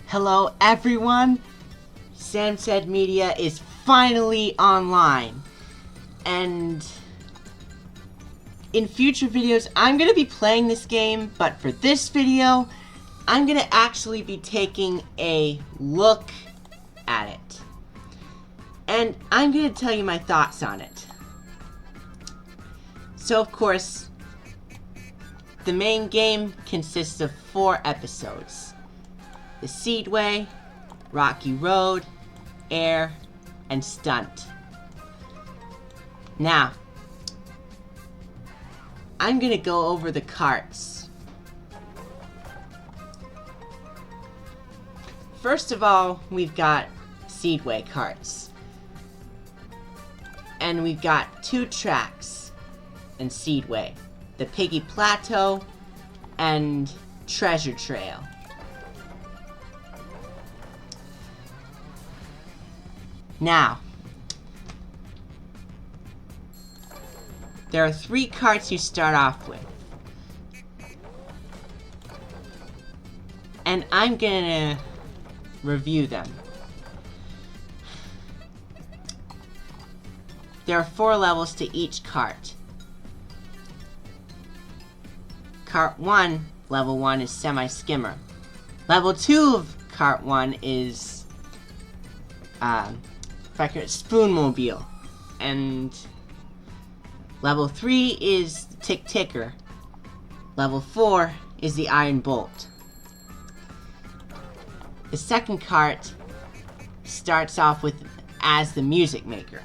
Hello everyone! Sam Said Media is finally online. And in future videos, I'm going to be playing this game, but for this video, I'm going to actually be taking a look at it. And I'm going to tell you my thoughts on it. So of course, the main game consists of 4 episodes. The Seedway, Rocky Road, Air, and Stunt. Now, I'm gonna go over the carts. First of all, we've got Seedway carts. And we've got 2 tracks in Seedway. The Piggy Plateau and Treasure Trail. Now, there are 3 carts you start off with. And I'm gonna review them. There are 4 levels to each cart. Cart 1, level 1 is Semi-Skimmer. Level 2 of Cart 1 is Spoonmobile. And level 3 is Tick Ticker. Level 4 is the Iron Bolt. The second cart starts off with as the Music Maker.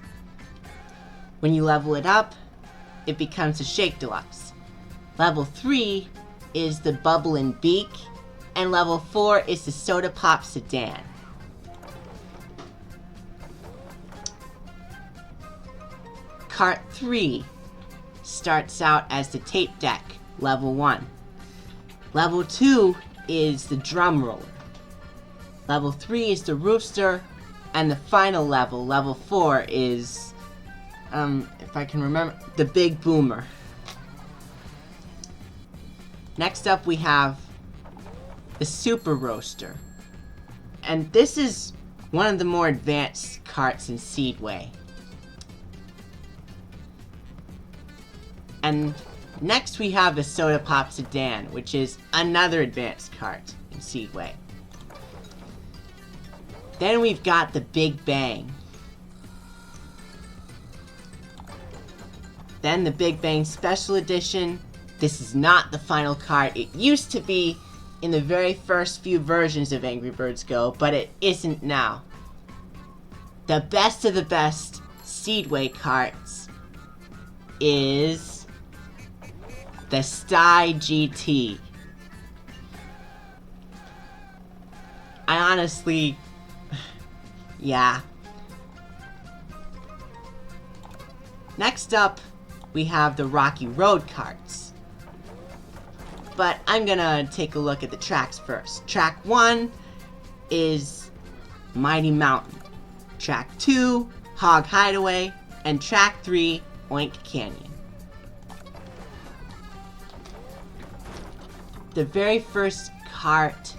When you level it up, it becomes a Shake Deluxe. Level 3 is the Bubble and Beak, and level 4 is the Soda Pop Sedan. Cart 3 starts out as the Tape Deck, level 1. Level 2 is the Drum Roller. Level 3 is the Rooster, and the final level, level 4, is, if I can remember, the Big Boomer. Next up we have the Super Roaster. And this is one of the more advanced carts in Seedway. And next we have the Soda Pop Sedan, which is another advanced cart in Seedway. Then we've got the Big Bang. Then the Big Bang Special Edition. This is not the final cart. It used to be in the very first few versions of Angry Birds Go, but it isn't now. The best of the best Seedway carts is the Sty GT. I honestly, yeah. Next up, we have the Rocky Road carts. But I'm gonna take a look at the tracks first. Track 1 is Mighty Mountain. Track 2, Hog Hideaway. And Track 3, Oink Canyon. The very first cart...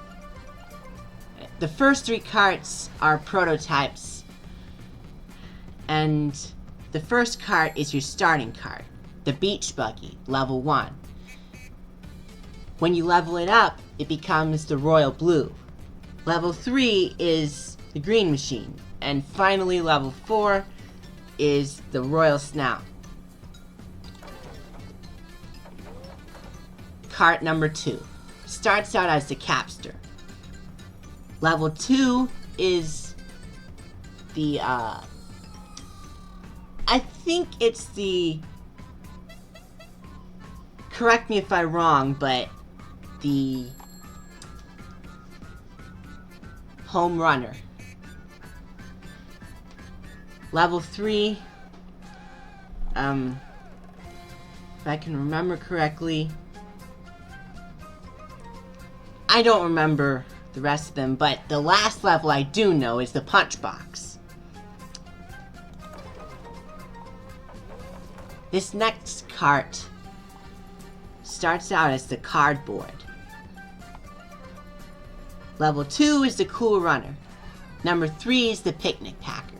The first 3 carts are prototypes. And the first cart is your starting cart. The Beach Buggy, level 1. When you level it up, it becomes the Royal Blue. Level 3 is the Green Machine. And finally, level 4 is the Royal Snout. Cart number 2 starts out as the Capster. Level 2 is the, I think it's the, correct me if I'm wrong, but the Home Runner. Level 3, if I can remember correctly, I don't remember the rest of them, but the last level I do know is the Punch Box. This next cart starts out as the Cardboard. Level 2 is the Cool Runner. Number 3 is the Picnic Packer.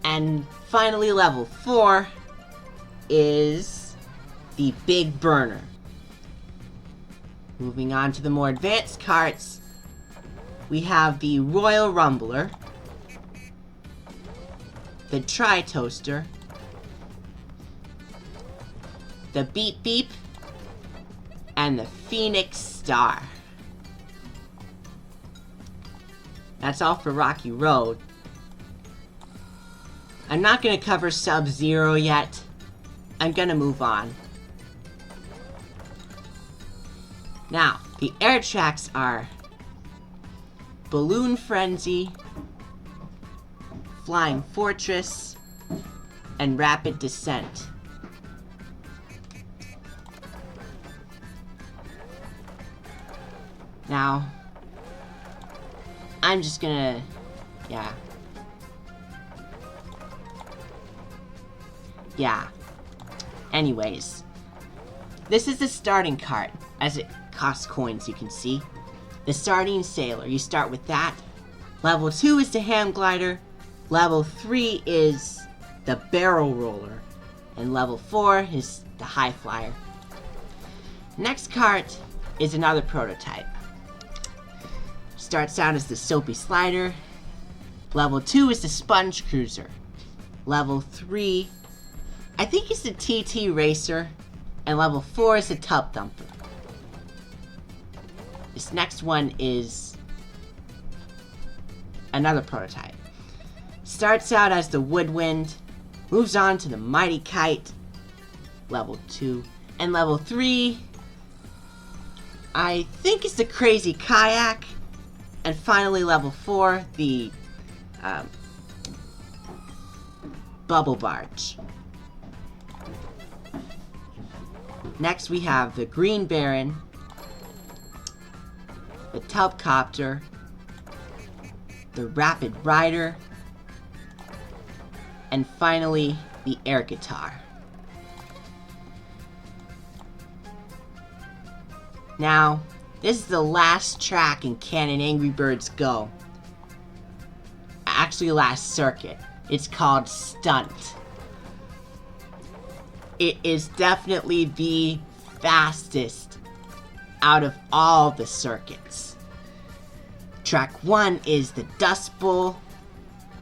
And finally, level 4 is the Big Burner. Moving on to the more advanced carts, we have the Royal Rumbler, the Tri-Toaster, the Beep Beep, and the Phoenix Star. That's all for Rocky Road. I'm not going to cover Sub-Zero yet. I'm going to move on. Now, the air tracks are Balloon Frenzy, Flying Fortress, and Rapid Descent. Now, I'm just gonna, yeah. Anyways, this is the starting cart, as it costs coins, you can see. The Sardine Sailor, you start with that. Level 2 is the Ham Glider. Level 3 is the Barrel Roller. And level 4 is the High Flyer. Next cart is another prototype. Starts out as the Soapy Slider. Level 2 is the Sponge Cruiser. Level 3, I think it's the TT Racer. And level 4 is the Tub Thumper. This next one is another prototype. Starts out as the Woodwind, moves on to the Mighty Kite, level 2, and level 3, I think it's the Crazy Kayak, and finally level 4, the Bubble Barge. Next we have the Green Baron, the Tubcopter, the Rapid Rider, and finally, the Air Guitar. Now, this is the last track in Canon Angry Birds Go. Actually, last circuit. It's called Stunt. It is definitely the fastest out of all the circuits. Track 1 is the Dust Bowl.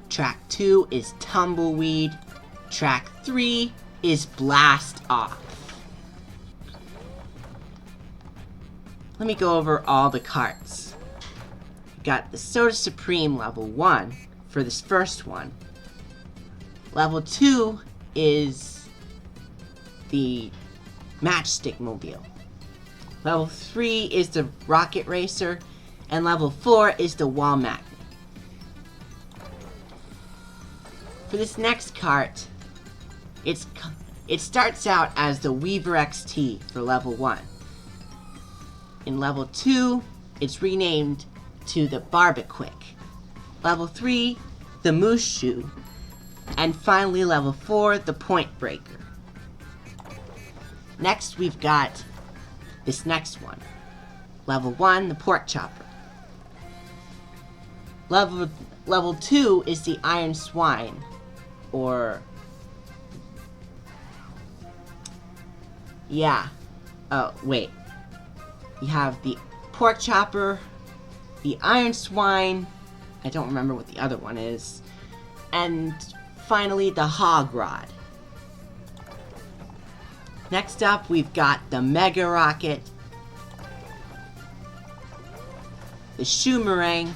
Track 2 is Tumbleweed. Track 3 is Blast Off. Let me go over all the carts. We got the Soda Supreme level 1 for this first one. Level 2 is the Matchstick Mobile. Level 3 is the Rocket Racer, and level 4 is the Wall Magnet. For this next cart, it starts out as the Weaver XT for level 1. In level 2, it's renamed to the Barbaquick. Level 3, the Moose Shoe. And finally, level 4, the Point Breaker. Next, we've got this next one. Level 1, the Pork Chopper. Level 2 is the Iron Swine, or... yeah. Oh, wait. You have the Pork Chopper, the Iron Swine, I don't remember what the other one is, and finally the Hog Rod. Next up, we've got the Mega Rocket, the Shoomerang,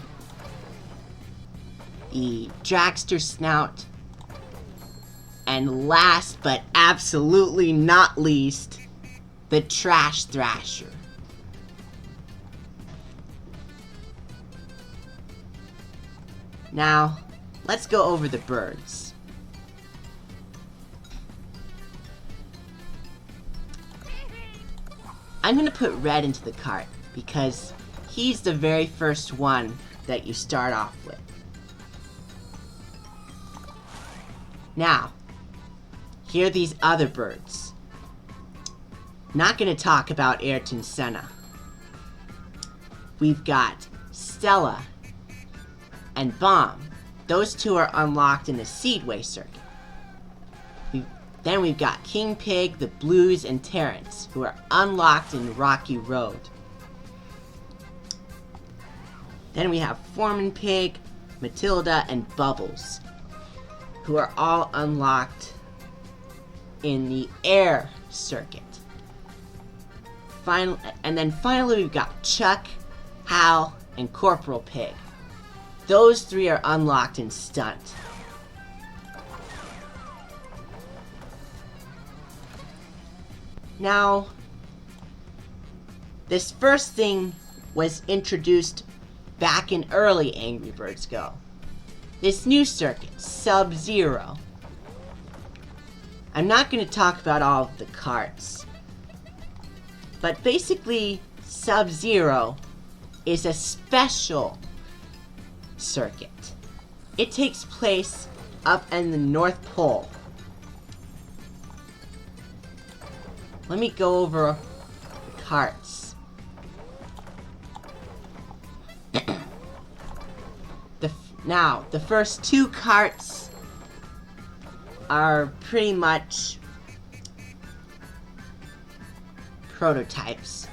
the Dragster Snout, and last but absolutely not least, the Trash Thrasher. Now, let's go over the birds. I'm going to put Red into the cart because he's the very first one that you start off with. Now, here are these other birds. Not going to talk about Ayrton Senna. We've got Stella, and Bomb. Those two are unlocked in the Seedway circuit. Then we've got King Pig, the Blues, and Terrence, who are unlocked in Rocky Road. Then we have Foreman Pig, Matilda, and Bubbles, who are all unlocked in the Air circuit. And then finally we've got Chuck, Hal, and Corporal Pig. Those three are unlocked in Stunt. Now, this first thing was introduced back in early Angry Birds Go. This new circuit, Sub-Zero. I'm not going to talk about all of the carts, but basically Sub-Zero is a special circuit. It takes place up in the North Pole. Let me go over the carts. Now, the first two carts are pretty much prototypes.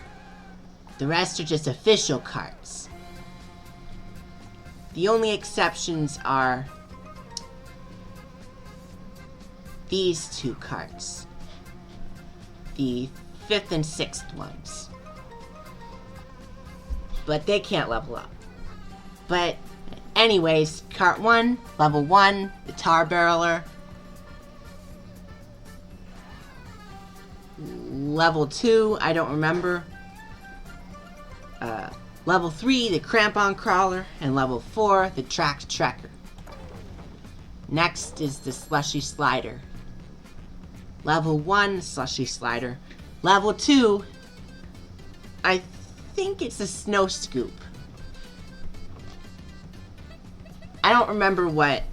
The rest are just official carts. The only exceptions are these two carts. The 5th and 6th ones. But they can't level up. But anyways, cart 1, level 1, the tar barreler. Level 2, I don't remember. Level 3, the crampon crawler. And level 4, the tracked trekker. Next is the slushy slider. Level 1, slushy slider. Level 2, I think it's a snow scoop. I don't remember what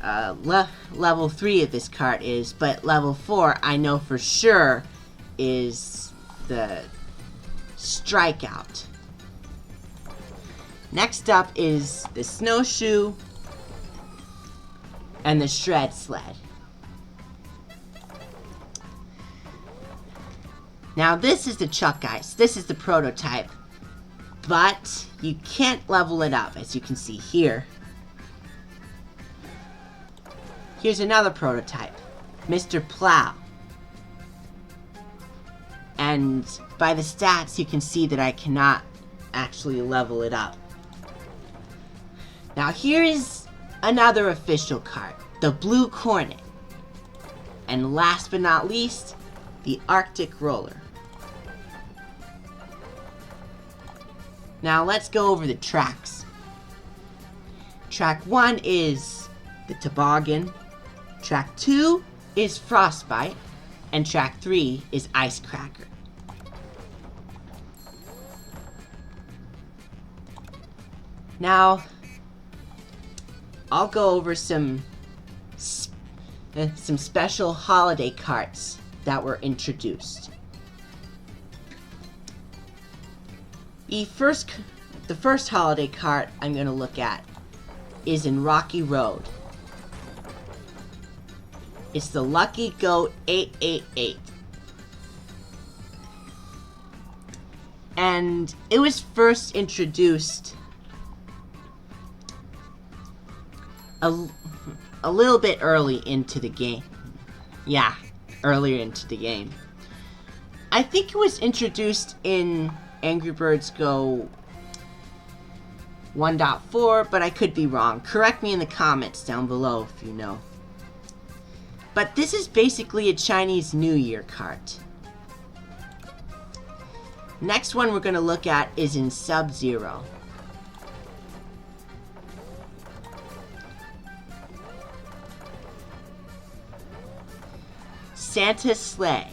level 3 of this cart is, but level 4 I know for sure is the strikeout. Next up is the snowshoe and the shred sled. Now this is the Chuck Ice. This is the prototype, but you can't level it up, as you can see here. Here's another prototype, Mr. Plow. And by the stats, you can see that I cannot actually level it up. Now here is another official cart, the Blue Cornet. And last but not least, the Arctic Roller. Now let's go over the tracks. Track 1 is the Toboggan. Track 2 is Frostbite. And track 3 is Ice Cracker. Now, I'll go over some special holiday carts that were introduced. The first holiday cart I'm going to look at is in Rocky Road. It's the Lucky Goat 888. And it was first introduced a little bit early into the game. Yeah, earlier into the game. I think it was introduced in Angry Birds Go 1.4, but I could be wrong. Correct me in the comments down below if you know. But this is basically a Chinese New Year cart. Next one we're going to look at is in Sub-Zero. Santa's Sleigh.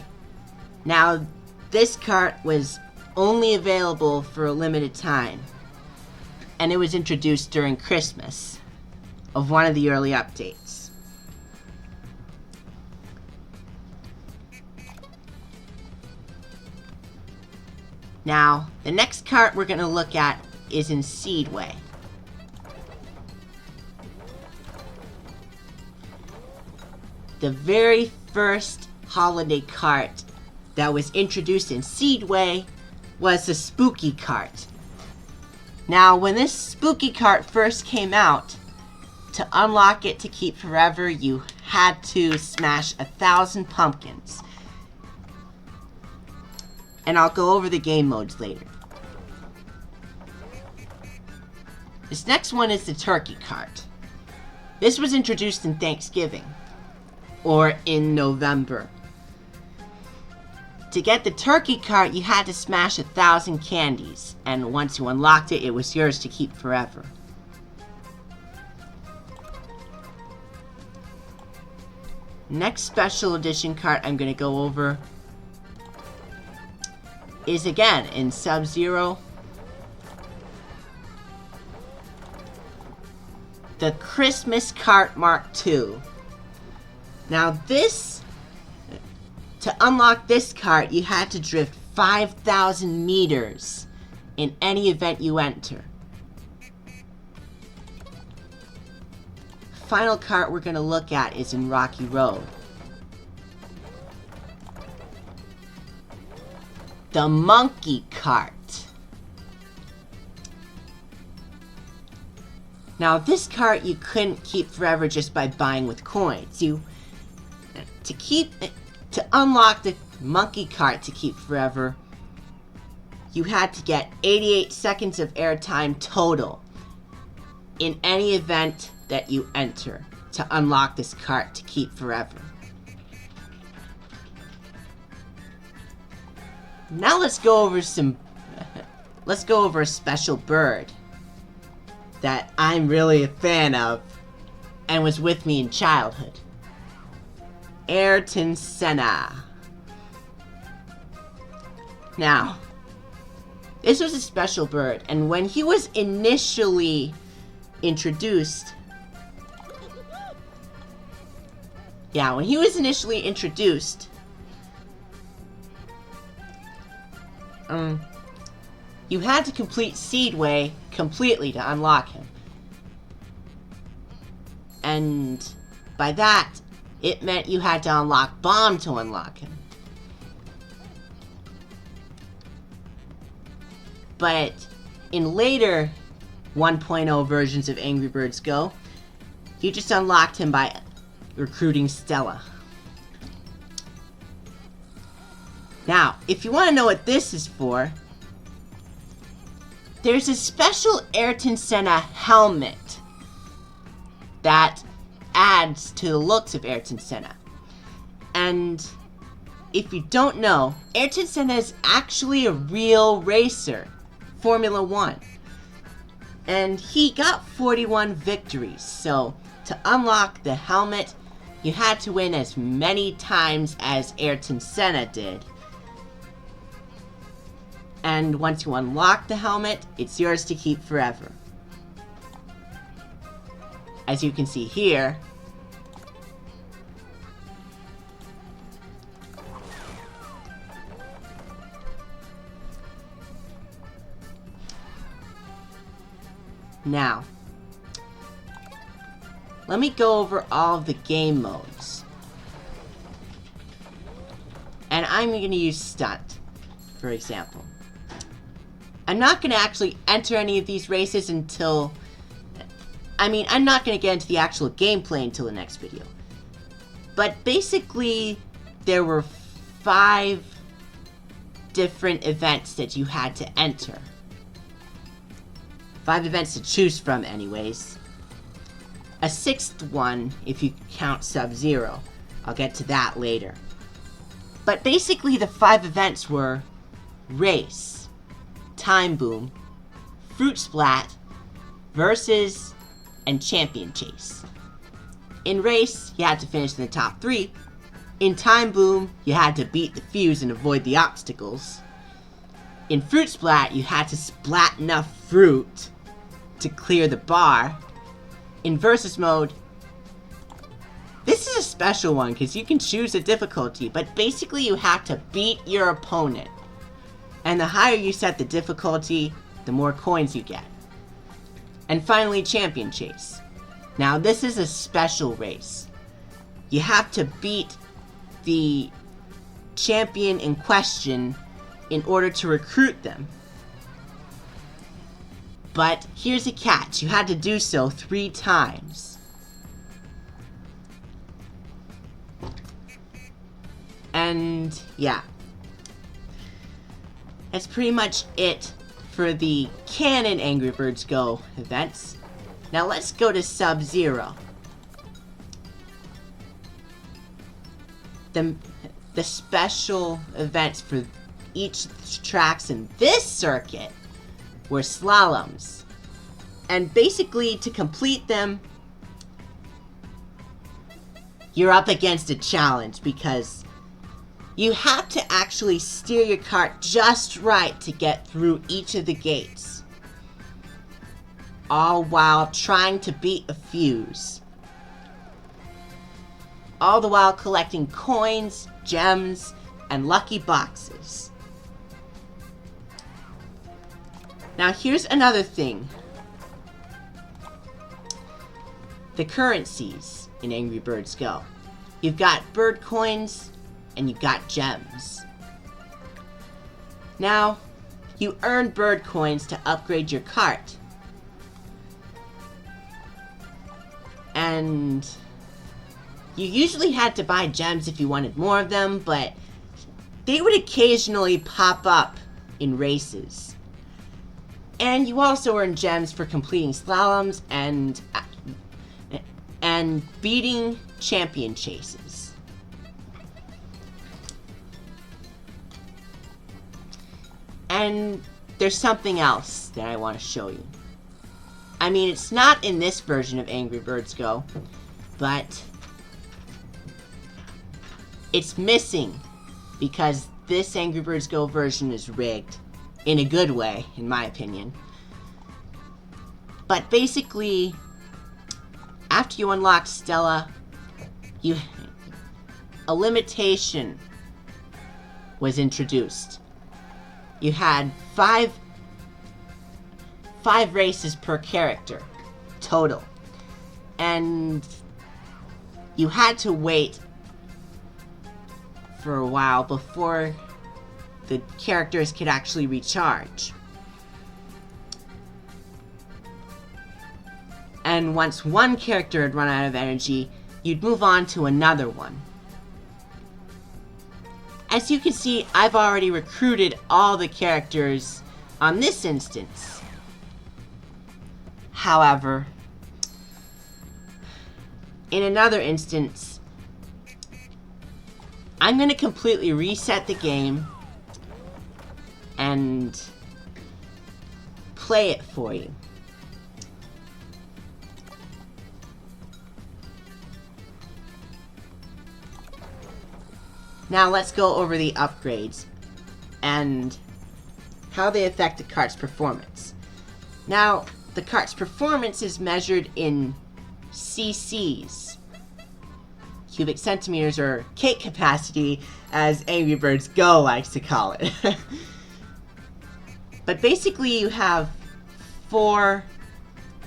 Now, this cart was only available for a limited time, and it was introduced during Christmas of one of the early updates. Now, the next cart we're going to look at is in Seedway. The very first holiday cart that was introduced in Seedway was the Spooky Cart. Now, when this Spooky Cart first came out, to unlock it to keep forever, you had to smash 1,000 pumpkins. And I'll go over the game modes later. This next one is the Turkey Cart. This was introduced in Thanksgiving, or in November. To get the Turkey Cart, you had to smash 1,000 candies, and once you unlocked it, it was yours to keep forever. Next special edition cart I'm going to go over is again in Sub-Zero. The Christmas Cart Mark II. Now this, to unlock this cart, you had to drift 5,000 meters in any event you enter. Final cart we're going to look at is in Rocky Road. The Monkey Cart. Now this cart you couldn't keep forever just by buying with coins. To unlock the Monkey Cart to keep forever, you had to get 88 seconds of airtime total in any event that you enter to unlock this cart to keep forever. Now let's go over a special bird that I'm really a fan of and was with me in childhood. Ayrton Senna. Now, this was a special bird, and when he was initially introduced, you had to complete Seedway completely to unlock him. And by that, it meant you had to unlock Bomb to unlock him. But in later 1.0 versions of Angry Birds Go, you just unlocked him by recruiting Stella. Now, if you want to know what this is for, there's a special Ayrton Senna helmet that adds to the looks of Ayrton Senna. And if you don't know, Ayrton Senna is actually a real racer, Formula 1. And he got 41 victories, so to unlock the helmet, you had to win as many times as Ayrton Senna did. And once you unlock the helmet, it's yours to keep forever. As you can see here, now, let me go over all of the game modes. And I'm going to use Stunt, for example. I'm not going to actually enter any of these races until... I'm not going to get into the actual gameplay until the next video. But basically, there were 5 different events that you had to enter. 5 events to choose from, anyways. A 6th one, if you count Sub-Zero. I'll get to that later. But basically, the 5 events were Race, Time Boom, Fruit Splat, Versus, and Champion Chase. In Race, you had to finish in the top 3. In Time Boom, you had to beat the fuse and avoid the obstacles. In Fruit Splat, you had to splat enough fruit to clear the bar. In Versus mode, this is a special one because you can choose a difficulty, but basically you have to beat your opponent. And the higher you set the difficulty, the more coins you get. And finally, Champion Chase. Now, this is a special race. You have to beat the champion in question in order to recruit them. But here's a catch. You had to do so 3 times. And yeah. That's pretty much it for the canon Angry Birds Go events. Now let's go to Sub-Zero. The special events for each tracks in this circuit were slaloms. And basically, to complete them, you're up against a challenge because you have to actually steer your kart just right to get through each of the gates, all while trying to beat a fuse. All the while collecting coins, gems, and lucky boxes. Now here's another thing. The currencies in Angry Birds Go. You've got bird coins and you've got gems. Now, you earn bird coins to upgrade your kart. And you usually had to buy gems if you wanted more of them, but they would occasionally pop up in races. And you also earn gems for completing slaloms and beating champion chases. And there's something else that I want to show you. I mean, it's not in this version of Angry Birds Go, but it's missing because this Angry Birds Go version is rigged. In a good way, in my opinion. But basically, after you unlock Stella, a limitation was introduced. You had five races per character, total. And you had to wait for a while before the characters could actually recharge. And once one character had run out of energy, you'd move on to another one. As you can see, I've already recruited all the characters on this instance. However, in another instance, I'm going to completely reset the game and play it for you. Now let's go over the upgrades and how they affect the kart's performance. Now, the kart's performance is measured in cc's, cubic centimeters, or cake capacity, as Angry Birds Go likes to call it. But basically you have 4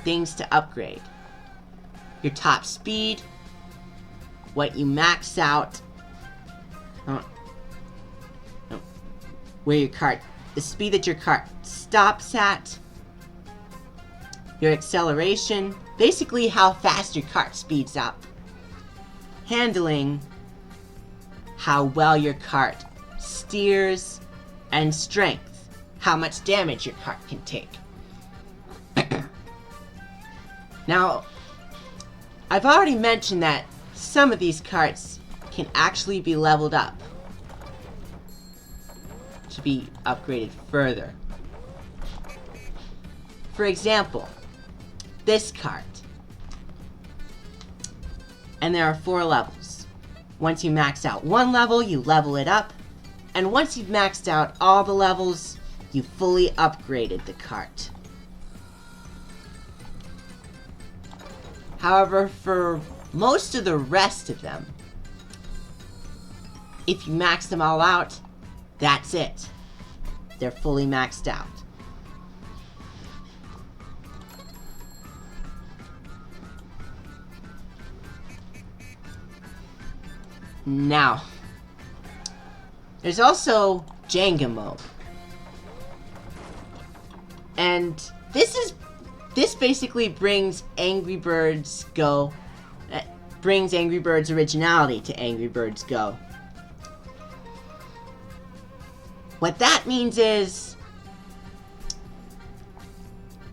things to upgrade. Your top speed, what you max out, where your kart, the speed that your kart stops at, your acceleration, basically how fast your kart speeds up, handling, how well your kart steers, and strength, how much damage your kart can take. Now, I've already mentioned that some of these karts can actually be leveled up to be upgraded further. For example, this kart. And there are 4 levels. Once you max out one level, you level it up. And once you've maxed out all the levels, you fully upgraded the kart. However, for most of the rest of them, if you max them all out, that's it. They're fully maxed out. Now, there's also Jenga mode. And this basically brings Angry Birds Go, brings Angry Birds originality to Angry Birds Go. What that means is,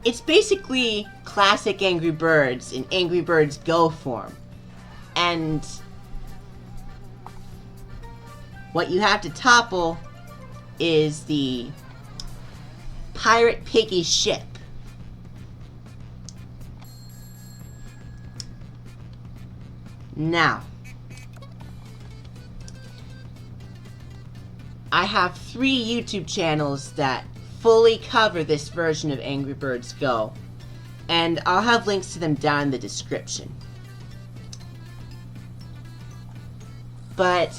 it's basically classic Angry Birds in Angry Birds Go form. And what you have to topple is the Pirate Piggy ship. Now, I have 3 YouTube channels that fully cover this version of Angry Birds Go, and I'll have links to them down in the description. But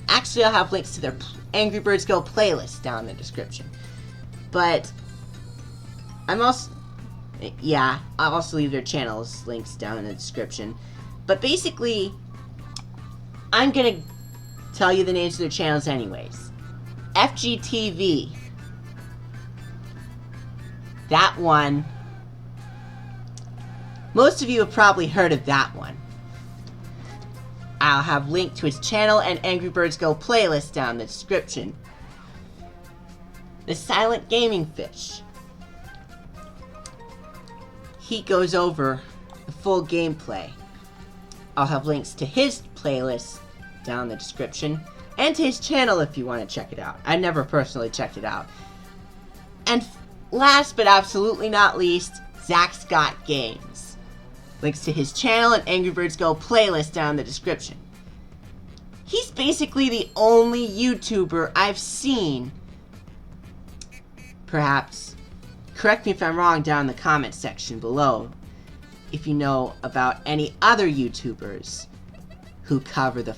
actually, I'll have links to their Angry Birds Go playlist down in the description. But I'll also leave their channels links down in the description. But basically, I'm gonna tell you the names of their channels anyways. FGTeeV. That one. Most of you have probably heard of that one. I'll have linked to his channel and Angry Birds Go playlist down in the description. The Silent Gaming Fish. He goes over the full gameplay. I'll have links to his playlist down in the description, and to his channel if you want to check it out. I never personally checked it out. And last but absolutely not least, ZackScottGames. Links to his channel and Angry Birds Go playlist down in the description. He's basically the only YouTuber I've seen, perhaps, correct me if I'm wrong down in the comment section below, if you know about any other YouTubers who cover the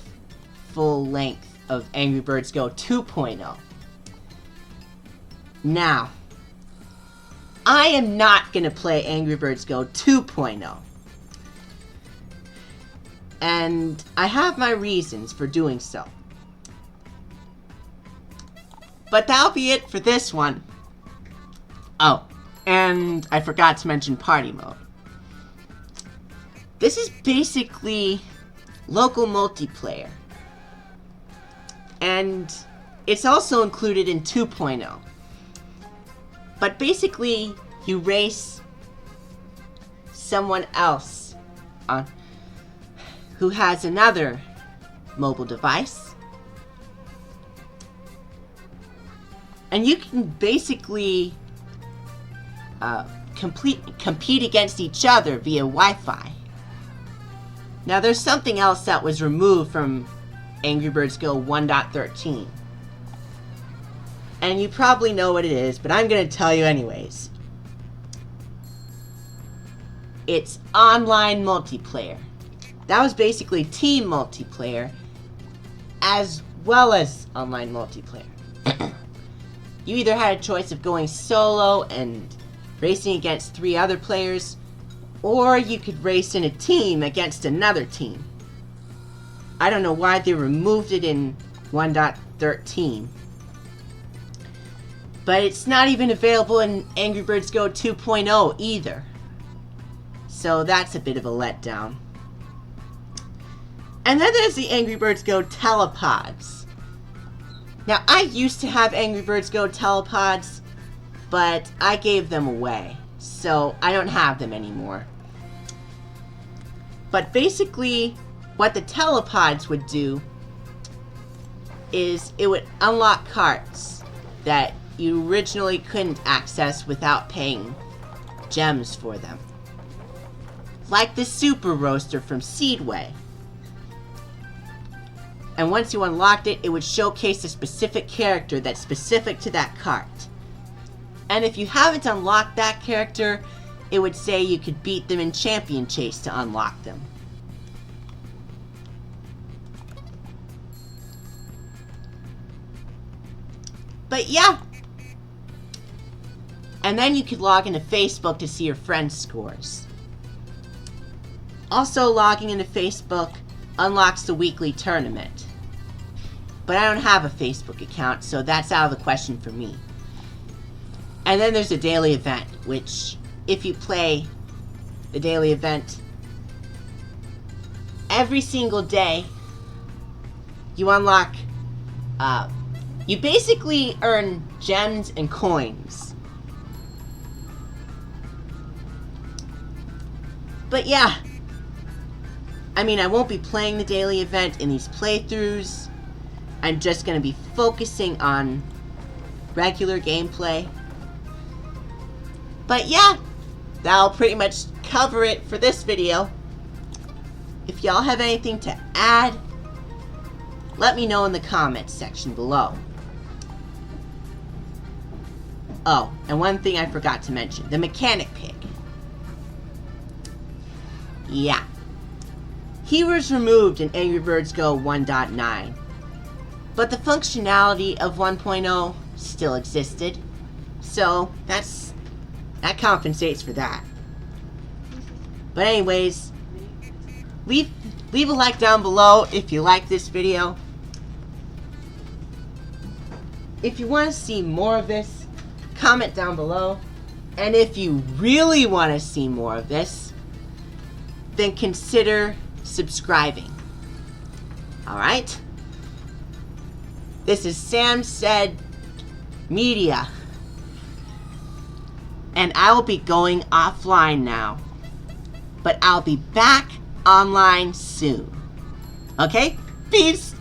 full length of Angry Birds Go 2.0. Now, I am not going to play Angry Birds Go 2.0. And I have my reasons for doing so. But that'll be it for this one. Oh, and I forgot to mention party mode. This is basically local multiplayer. And it's also included in 2.0. But basically, you race someone else who has another mobile device. And you can basically compete against each other via Wi-Fi. Now, there's something else that was removed from Angry Birds Go 1.13. And you probably know what it is, but I'm going to tell you anyways. It's online multiplayer. That was basically team multiplayer, as well as online multiplayer. You either had a choice of going solo and racing against 3 other players, or you could race in a team against another team. I don't know why they removed it in 1.13. But it's not even available in Angry Birds Go 2.0 either. So that's a bit of a letdown. And then there's the Angry Birds Go telepods. Now, I used to have Angry Birds Go telepods, but I gave them away. So I don't have them anymore. But basically, what the telepods would do is it would unlock carts that you originally couldn't access without paying gems for them. Like the Super Roaster from Seedway. And once you unlocked it, it would showcase a specific character that's specific to that cart. And if you haven't unlocked that character, it would say you could beat them in Champion Chase to unlock them. But yeah. And then you could log into Facebook to see your friends' scores. Also logging into Facebook unlocks the weekly tournament. But I don't have a Facebook account, so that's out of the question for me. And then there's a daily event, which if you play the daily event every single day, you unlock, you basically earn gems and coins. But yeah, I mean, I won't be playing the daily event in these playthroughs. I'm just going to be focusing on regular gameplay. But yeah, that'll pretty much cover it for this video. If y'all have anything to add, let me know in the comments section below. Oh, and one thing I forgot to mention, the mechanic pig. Yeah. He was removed in Angry Birds Go 1.9, but the functionality of 1.0 still existed, so that compensates for that. But anyways, leave a like down below if you like this video. If you want to see more of this, comment down below. And if you really want to see more of this, then consider subscribing. Alright? This is Sam Said Media. And I will be going offline now. But I'll be back online soon. Okay? Peace!